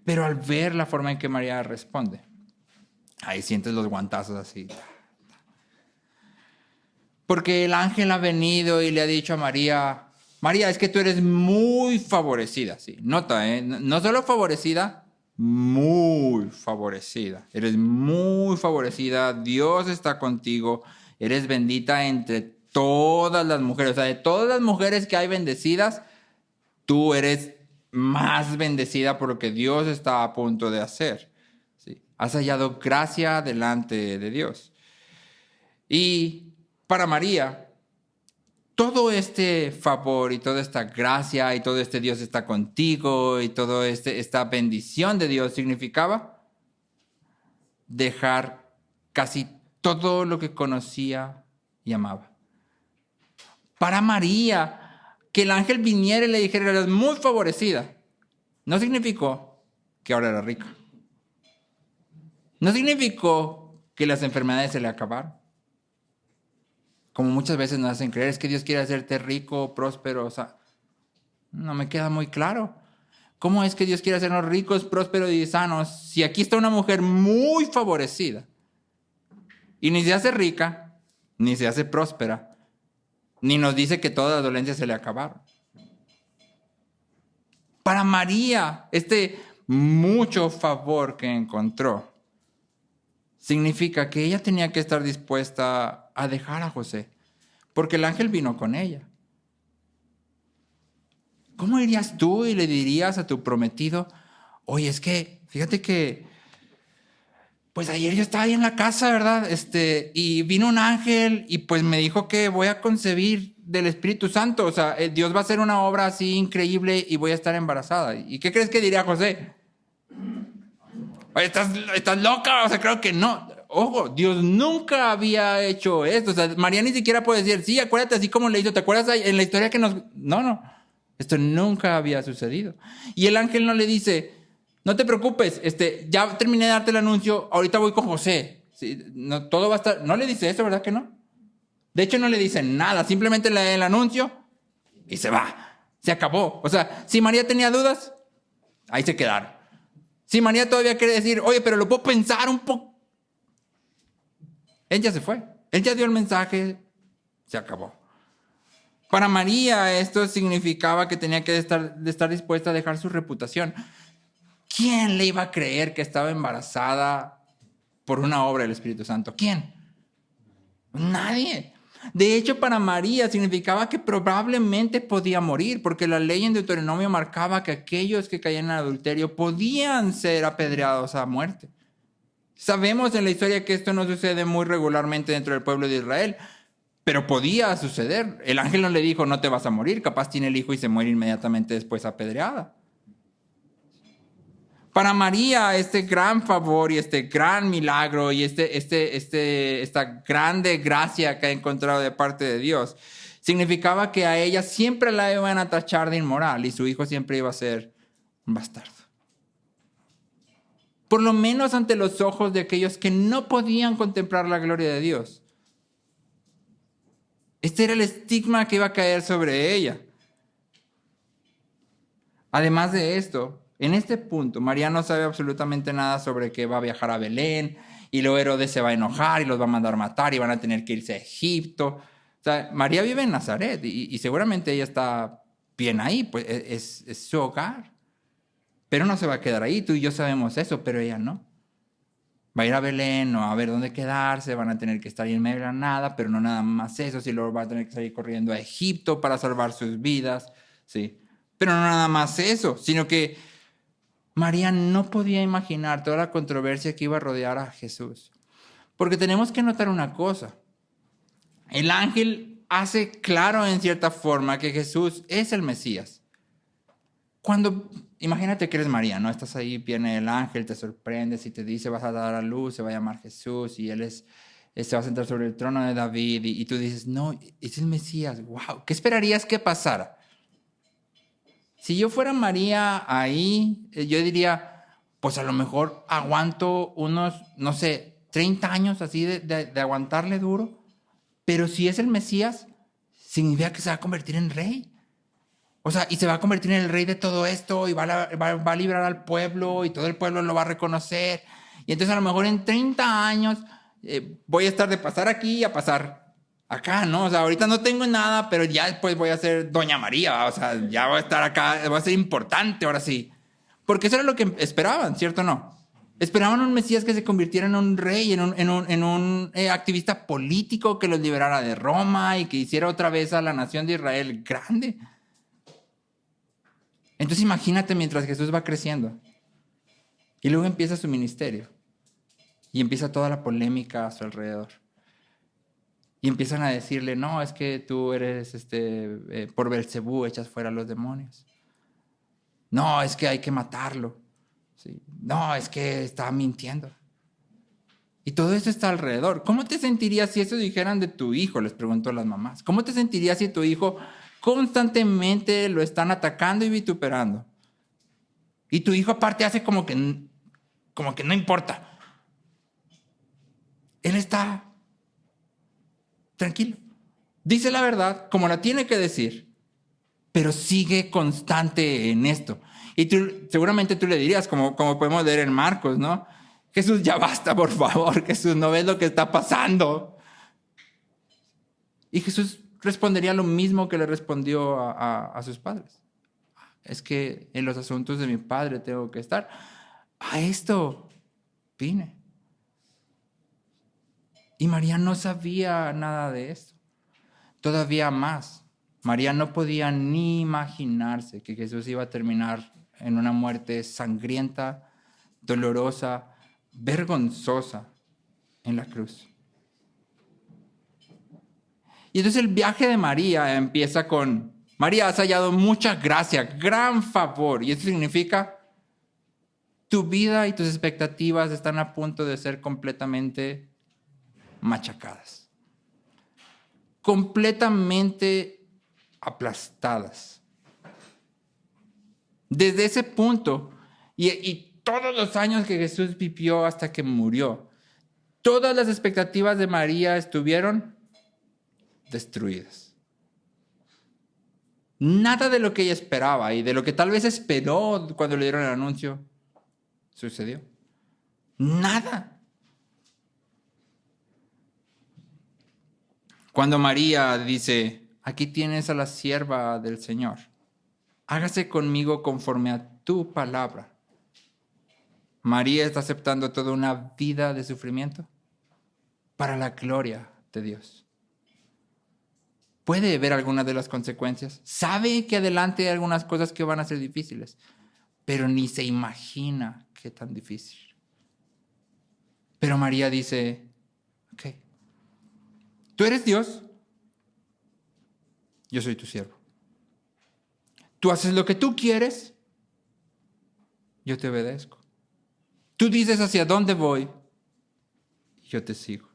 Pero al ver la forma en que María responde, ahí sientes los guantazos así. Porque el ángel ha venido y le ha dicho a María, María, es que tú eres muy favorecida. Sí, nota, no solo favorecida, muy favorecida. Eres muy favorecida, Dios está contigo, eres bendita entre todas las mujeres. O sea, de todas las mujeres que hay bendecidas, tú eres más bendecida por lo que Dios está a punto de hacer. ¿Sí? Has hallado gracia delante de Dios. Y para María, todo este favor y toda esta gracia y todo este Dios está contigo y toda esta bendición de Dios significaba dejar casi todo lo que conocía y amaba. Para María, que el ángel viniera y le dijera, eres muy favorecida, no significó que ahora era rica. No significó que las enfermedades se le acabaron. Como muchas veces nos hacen creer, es que Dios quiere hacerte rico, próspero. O sea, no me queda muy claro. ¿Cómo es que Dios quiere hacernos ricos, prósperos y sanos si aquí está una mujer muy favorecida? Y ni se hace rica, ni se hace próspera, ni nos dice que todas las dolencias se le acabaron. Para María, este mucho favor que encontró significa que ella tenía que estar dispuesta a dejar a José, porque el ángel vino con ella. ¿Cómo irías tú y le dirías a tu prometido, oye, es que, fíjate que, pues ayer yo estaba ahí en la casa, ¿verdad? Y vino un ángel y pues me dijo que voy a concebir del Espíritu Santo, o sea, Dios va a hacer una obra así increíble y voy a estar embarazada. ¿Y qué crees que diría José? Oye, ¿estás loca? O sea, creo que no. Ojo, Dios nunca había hecho esto. O sea, María ni siquiera puede decir, sí, acuérdate así como le hizo. ¿Te acuerdas en la historia que nos...? No. Esto nunca había sucedido. Y el ángel no le dice, no te preocupes, ya terminé de darte el anuncio, ahorita voy con José. Sí, no, todo va a estar... No le dice eso, ¿verdad que no? De hecho, no le dice nada. Simplemente le da el anuncio y se va. Se acabó. O sea, si María tenía dudas, ahí se quedaron. Si María todavía quiere decir, oye, pero lo puedo pensar un poco. Él ya se fue. Él ya dio el mensaje. Se acabó. Para María esto significaba que tenía que estar dispuesta a dejar su reputación. ¿Quién le iba a creer que estaba embarazada por una obra del Espíritu Santo? ¿Quién? Nadie. De hecho, para María significaba que probablemente podía morir, porque la ley en Deuteronomio marcaba que aquellos que caían en adulterio podían ser apedreados a muerte. Sabemos en la historia que esto no sucede muy regularmente dentro del pueblo de Israel, pero podía suceder. El ángel no le dijo, no te vas a morir, capaz tiene el hijo y se muere inmediatamente después apedreada. Para María, este gran favor y este gran milagro y esta grande gracia que ha encontrado de parte de Dios, significaba que a ella siempre la iban a tachar de inmoral y su hijo siempre iba a ser un bastardo. Por lo menos ante los ojos de aquellos que no podían contemplar la gloria de Dios. Este era el estigma que iba a caer sobre ella. Además de esto, en este punto, María no sabe absolutamente nada sobre que va a viajar a Belén y luego Herodes se va a enojar y los va a mandar matar y van a tener que irse a Egipto. O sea, María vive en Nazaret y seguramente ella está bien ahí, pues es su hogar. Pero no se va a quedar ahí, tú y yo sabemos eso, pero ella no. Va a ir a Belén, no a ver dónde quedarse, van a tener que estar ahí en medio de la nada, pero no nada más eso, si luego van a tener que salir corriendo a Egipto para salvar sus vidas, ¿sí? Pero no nada más eso, sino que María no podía imaginar toda la controversia que iba a rodear a Jesús. Porque tenemos que notar una cosa. El ángel hace claro en cierta forma que Jesús es el Mesías. Imagínate que eres María, ¿no? Estás ahí, viene el ángel, te sorprendes y te dice, vas a dar a luz, se va a llamar Jesús y él se va a sentar sobre el trono de David y tú dices, no, es el Mesías, wow, ¿qué esperarías que pasara? Si yo fuera María ahí, yo diría, pues a lo mejor aguanto unos, no sé, 30 años así de aguantarle duro, pero si es el Mesías, significa que se va a convertir en rey. O sea, y se va a convertir en el rey de todo esto y va a librar al pueblo y todo el pueblo lo va a reconocer. Y entonces a lo mejor en 30 años voy a estar de pasar aquí a pasar acá, ¿no? O sea, ahorita no tengo nada, pero ya después voy a ser Doña María. O sea, ya voy a estar acá, voy a ser importante ahora sí. Porque eso era lo que esperaban, ¿cierto o no? Esperaban un Mesías que se convirtiera en un rey, en un activista político que los liberara de Roma y que hiciera otra vez a la nación de Israel grande. Entonces imagínate mientras Jesús va creciendo y luego empieza su ministerio y empieza toda la polémica a su alrededor y empiezan a decirle, no, es que tú eres por Belcebú echas fuera a los demonios. No, es que hay que matarlo. ¿Sí? No, es que está mintiendo. Y todo eso está alrededor. ¿Cómo te sentirías si eso dijeran de tu hijo? Les preguntó a las mamás. ¿Cómo te sentirías si tu hijo constantemente lo están atacando y vituperando? Y tu hijo aparte hace como que no importa. Él está tranquilo. Dice la verdad como la tiene que decir, pero sigue constante en esto. Y seguramente tú le dirías, como podemos leer en Marcos, ¿no? Jesús, ya basta, por favor. Jesús, ¿no ves lo que está pasando? Y Jesús respondería lo mismo que le respondió a sus padres. Es que en los asuntos de mi padre tengo que estar. A esto vine. Y María no sabía nada de esto. Todavía más, María no podía ni imaginarse que Jesús iba a terminar en una muerte sangrienta, dolorosa, vergonzosa en la cruz. Y entonces el viaje de María empieza con, María, has hallado mucha gracia, gran favor. Y eso significa, tu vida y tus expectativas están a punto de ser completamente machacadas. Completamente aplastadas. Desde ese punto, y todos los años que Jesús vivió hasta que murió, todas las expectativas de María estuvieron destruidas. Nada de lo que ella esperaba y de lo que tal vez esperó cuando le dieron el anuncio sucedió. Nada. Cuando María dice, aquí tienes a la sierva del Señor, hágase conmigo conforme a tu palabra. María está aceptando toda una vida de sufrimiento para la gloria de Dios. Puede ver algunas de las consecuencias. Sabe que adelante hay algunas cosas que van a ser difíciles, pero ni se imagina qué tan difícil. Pero María dice, ok, tú eres Dios, yo soy tu siervo. Tú haces lo que tú quieres, yo te obedezco. Tú dices hacia dónde voy, yo te sigo.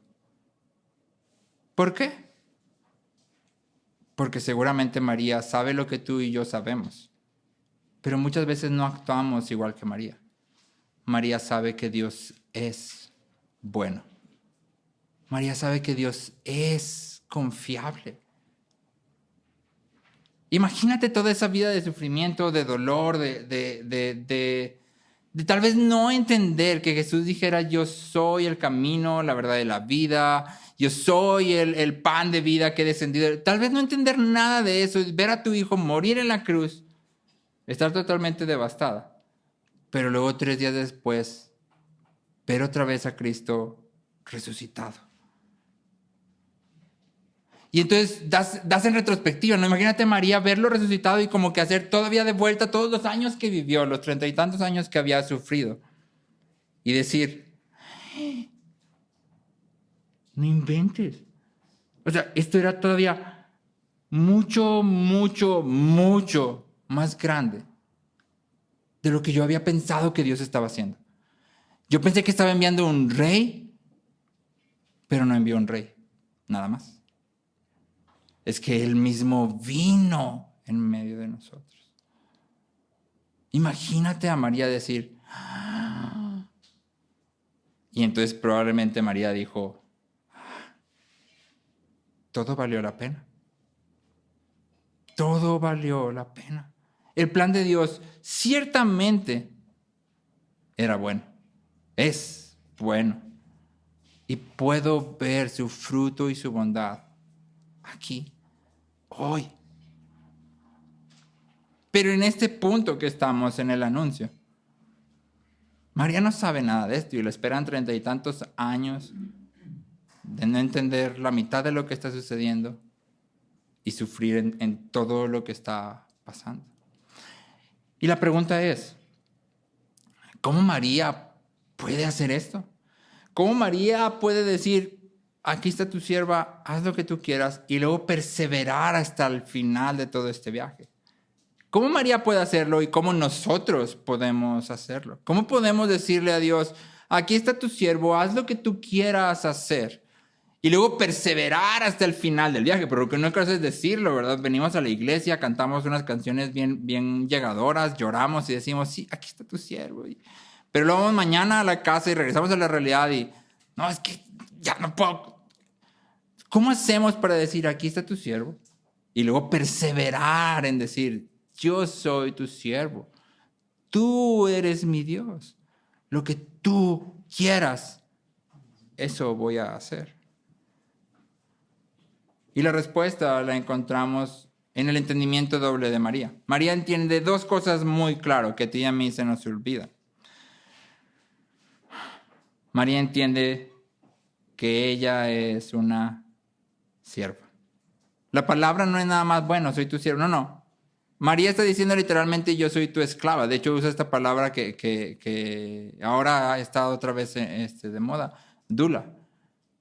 ¿Por qué? Porque seguramente María sabe lo que tú y yo sabemos, pero muchas veces no actuamos igual que María. María sabe que Dios es bueno. María sabe que Dios es confiable. Imagínate toda esa vida de sufrimiento, de dolor, de tal vez no entender que Jesús dijera, yo soy el camino, la verdad y la vida, yo soy el pan de vida que he descendido. Tal vez no entender nada de eso, ver a tu hijo morir en la cruz, estar totalmente devastada. Pero luego 3 días después, ver otra vez a Cristo resucitado. Y entonces das en retrospectiva, ¿no? Imagínate María verlo resucitado y como que hacer todavía de vuelta todos los años que vivió, los 30 y tantos años que había sufrido. Y decir, no inventes. O sea, esto era todavía mucho, mucho, mucho más grande de lo que yo había pensado que Dios estaba haciendo. Yo pensé que estaba enviando un rey, pero no envió un rey, nada más. Es que Él mismo vino en medio de nosotros. Imagínate a María decir, ¡ah! Y entonces probablemente María dijo, todo valió la pena. Todo valió la pena. El plan de Dios ciertamente era bueno, es bueno. Y puedo ver su fruto y su bondad aquí, hoy. Pero en este punto que estamos en el anuncio, María no sabe nada de esto y le esperan 30 y tantos años de no entender la mitad de lo que está sucediendo y sufrir en todo lo que está pasando. Y la pregunta es, ¿cómo María puede hacer esto? ¿Cómo María puede decir, aquí está tu sierva, haz lo que tú quieras, y luego perseverar hasta el final de todo este viaje? ¿Cómo María puede hacerlo y cómo nosotros podemos hacerlo? ¿Cómo podemos decirle a Dios, aquí está tu siervo, haz lo que tú quieras hacer? Y luego perseverar hasta el final del viaje, pero lo que no quiero hacer es decirlo, ¿verdad? Venimos a la iglesia, cantamos unas canciones bien llegadoras, lloramos y decimos, sí, aquí está tu siervo. Pero luego vamos mañana a la casa y regresamos a la realidad y, no, es que ya no puedo. ¿Cómo hacemos para decir, aquí está tu siervo? Y luego perseverar en decir, yo soy tu siervo, tú eres mi Dios, lo que tú quieras, eso voy a hacer. Y la respuesta la encontramos en el entendimiento doble de María. María entiende 2 cosas muy claro que a ti y a mí se nos olvidan. María entiende que ella es una sierva. La palabra no es nada más, bueno, soy tu sierva. No. María está diciendo literalmente, yo soy tu esclava. De hecho, usa esta palabra que ahora ha estado otra vez de moda, dula.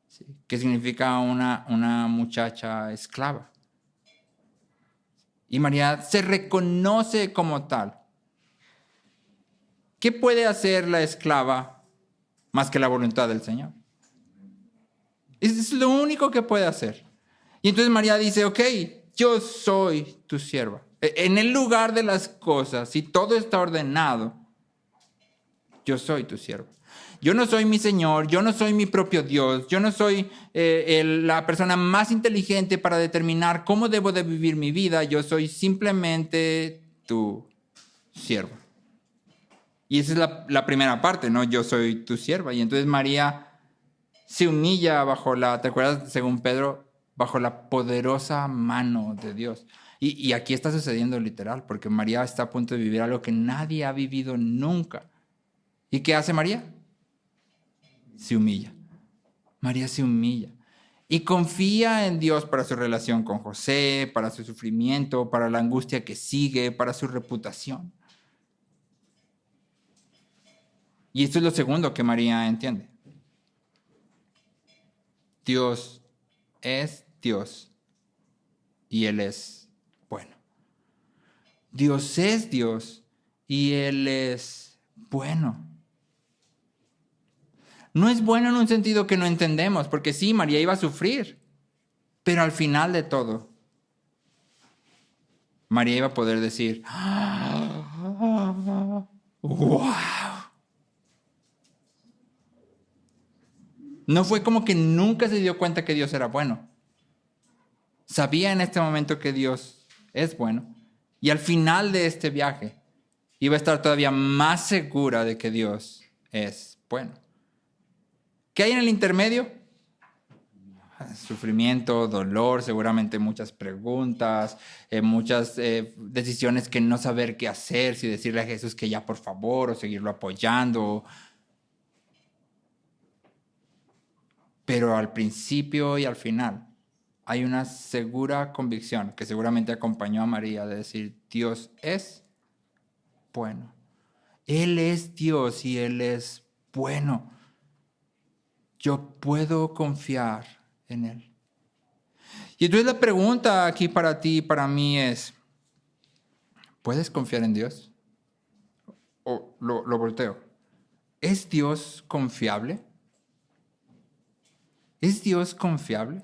¿Sí? Que significa una muchacha esclava. Y María se reconoce como tal. ¿Qué puede hacer la esclava más que la voluntad del Señor? Es lo único que puede hacer. Y entonces María dice, ok, yo soy tu sierva. En el lugar de las cosas, si todo está ordenado, yo soy tu sierva. Yo no soy mi Señor, yo no soy mi propio Dios, yo no soy la persona más inteligente para determinar cómo debo de vivir mi vida, yo soy simplemente tu sierva. Y esa es la primera parte, ¿no? Yo soy tu sierva. Y entonces María se humilla bajo ¿te acuerdas? Según Pedro, bajo la poderosa mano de Dios. Y aquí está sucediendo literal, porque María está a punto de vivir algo que nadie ha vivido nunca. ¿Y qué hace María? Se humilla. María se humilla. Y confía en Dios para su relación con José, para su sufrimiento, para la angustia que sigue, para su reputación. Y esto es lo segundo que María entiende. Dios es Dios y Él es bueno. Dios es Dios y Él es bueno. No es bueno en un sentido que no entendemos, porque sí, María iba a sufrir, pero al final de todo, María iba a poder decir, ¡wow! No fue como que nunca se dio cuenta que Dios era bueno. Sabía en este momento que Dios es bueno. Y al final de este viaje iba a estar todavía más segura de que Dios es bueno. ¿Qué hay en el intermedio? Sufrimiento, dolor, seguramente muchas preguntas, muchas decisiones que no saber qué hacer, si decirle a Jesús que ya por favor o seguirlo apoyando. Pero al principio y al final hay una segura convicción que seguramente acompañó a María de decir, Dios es bueno. Él es Dios y Él es bueno. Yo puedo confiar en Él. Y entonces la pregunta aquí para ti y para mí es, ¿puedes confiar en Dios? O lo volteo. ¿Es Dios confiable? ¿Es Dios confiable?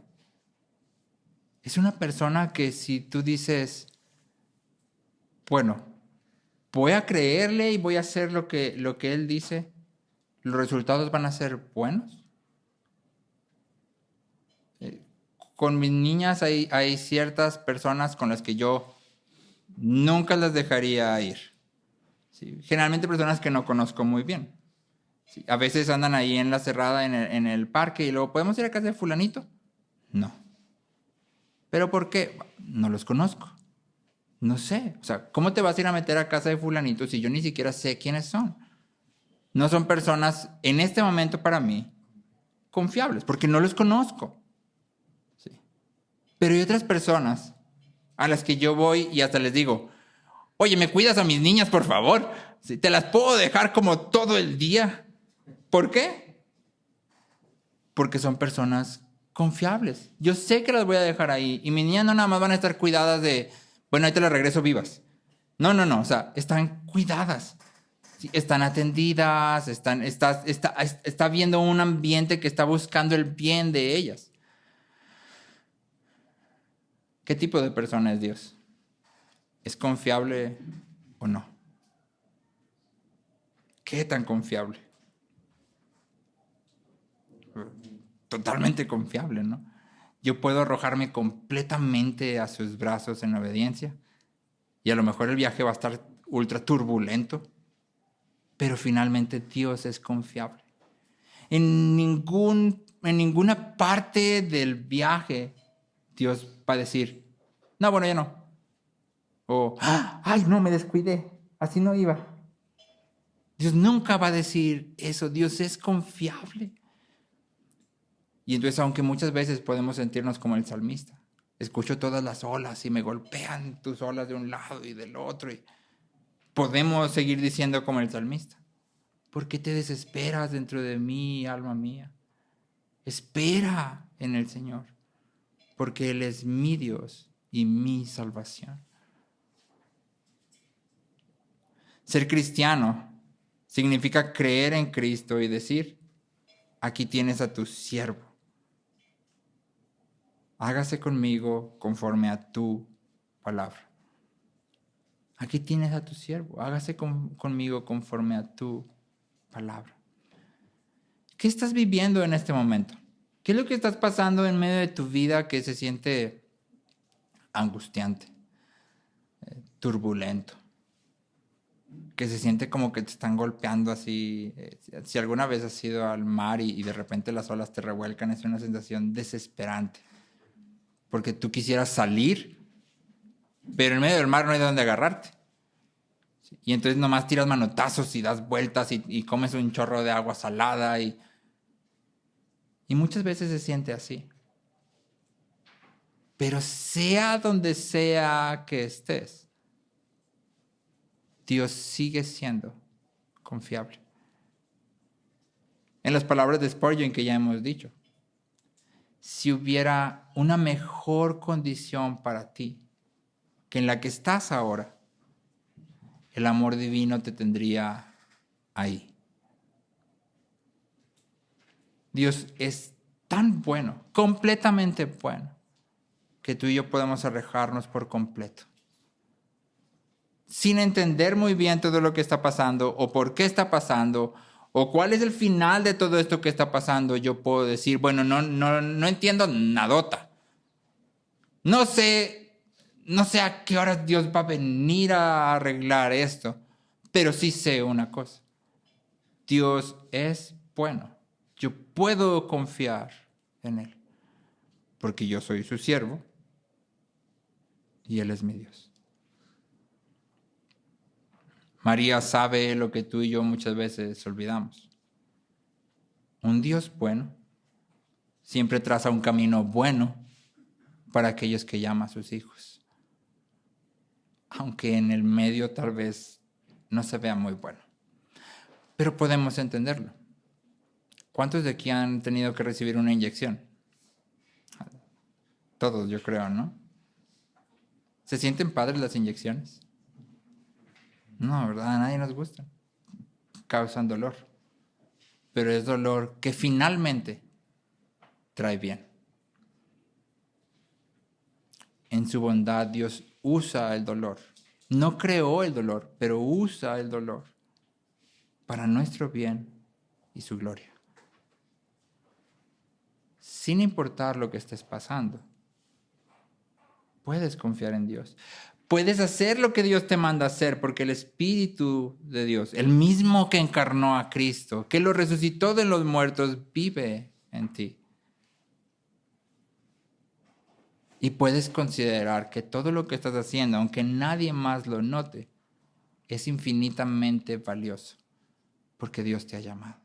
Es una persona que si tú dices, bueno, voy a creerle y voy a hacer lo que Él dice, ¿los resultados van a ser buenos? Con mis niñas hay ciertas personas con las que yo nunca las dejaría ir. ¿Sí? Generalmente personas que no conozco muy bien. ¿Sí? A veces andan ahí en la cerrada en el parque y luego, ¿podemos ir a casa de fulanito? No. ¿Pero por qué? No los conozco. No sé. O sea, ¿cómo te vas a ir a meter a casa de fulanito si yo ni siquiera sé quiénes son? No son personas, en este momento para mí, confiables, porque no los conozco. ¿Sí? Pero hay otras personas a las que yo voy y hasta les digo, oye, ¿me cuidas a mis niñas, por favor? ¿Sí? ¿Te las puedo dejar como todo el día? ¿Por qué? Porque son personas confiables. Yo sé que las voy a dejar ahí y mis niñas no nada más van a estar cuidadas de, bueno, ahí te las regreso vivas. No, o sea, están cuidadas. ¿Sí? Están atendidas, está viendo un ambiente que está buscando el bien de ellas. ¿Qué tipo de persona es Dios? ¿Es confiable o no? ¿Qué tan confiable? Totalmente confiable, ¿no? Yo puedo arrojarme completamente a sus brazos en obediencia y a lo mejor el viaje va a estar ultra turbulento, pero finalmente Dios es confiable. En ninguna parte del viaje Dios va a decir, no, bueno, ya no. O, ay, no, me descuidé, así no iba. Dios nunca va a decir eso, Dios es confiable. Y entonces, aunque muchas veces podemos sentirnos como el salmista, escucho todas las olas y me golpean tus olas de un lado y del otro, y podemos seguir diciendo como el salmista, ¿por qué te desesperas dentro de mí, alma mía? Espera en el Señor, porque Él es mi Dios y mi salvación. Ser cristiano significa creer en Cristo y decir, aquí tienes a tu siervo. Hágase conmigo conforme a tu palabra. Aquí tienes a tu siervo. Hágase conmigo conforme a tu palabra. ¿Qué estás viviendo en este momento? ¿Qué es lo que estás pasando en medio de tu vida que se siente angustiante, turbulento? Que se siente como que te están golpeando así. Si alguna vez has ido al mar y de repente las olas te revuelcan, es una sensación desesperante. Porque tú quisieras salir, pero en medio del mar no hay de dónde agarrarte. Y entonces nomás tiras manotazos y das vueltas y comes un chorro de agua salada. Y muchas veces se siente así. Pero sea donde sea que estés, Dios sigue siendo confiable. En las palabras de Spurgeon que ya hemos dicho, si hubiera una mejor condición para ti que en la que estás ahora, el amor divino te tendría ahí. Dios es tan bueno, completamente bueno, que tú y yo podemos alejarnos por completo. Sin entender muy bien todo lo que está pasando o por qué está pasando o cuál es el final de todo esto que está pasando, yo puedo decir, bueno, no entiendo nadota. No sé a qué hora Dios va a venir a arreglar esto, pero sí sé una cosa. Dios es bueno. Yo puedo confiar en Él, porque yo soy su siervo y Él es mi Dios. María sabe lo que tú y yo muchas veces olvidamos. Un Dios bueno siempre traza un camino bueno para aquellos que llama a sus hijos, aunque en el medio tal vez no se vea muy bueno. Pero podemos entenderlo. ¿Cuántos de aquí han tenido que recibir una inyección? Todos, yo creo, ¿no? ¿Se sienten padres las inyecciones? No, ¿verdad? A nadie nos gusta. Causan dolor. Pero es dolor que finalmente trae bien. En su bondad Dios usa el dolor. No creó el dolor, pero usa el dolor para nuestro bien y su gloria. Sin importar lo que estés pasando, puedes confiar en Dios. Puedes hacer lo que Dios te manda hacer porque el Espíritu de Dios, el mismo que encarnó a Cristo, que lo resucitó de los muertos, vive en ti. Y puedes considerar que todo lo que estás haciendo, aunque nadie más lo note, es infinitamente valioso porque Dios te ha llamado.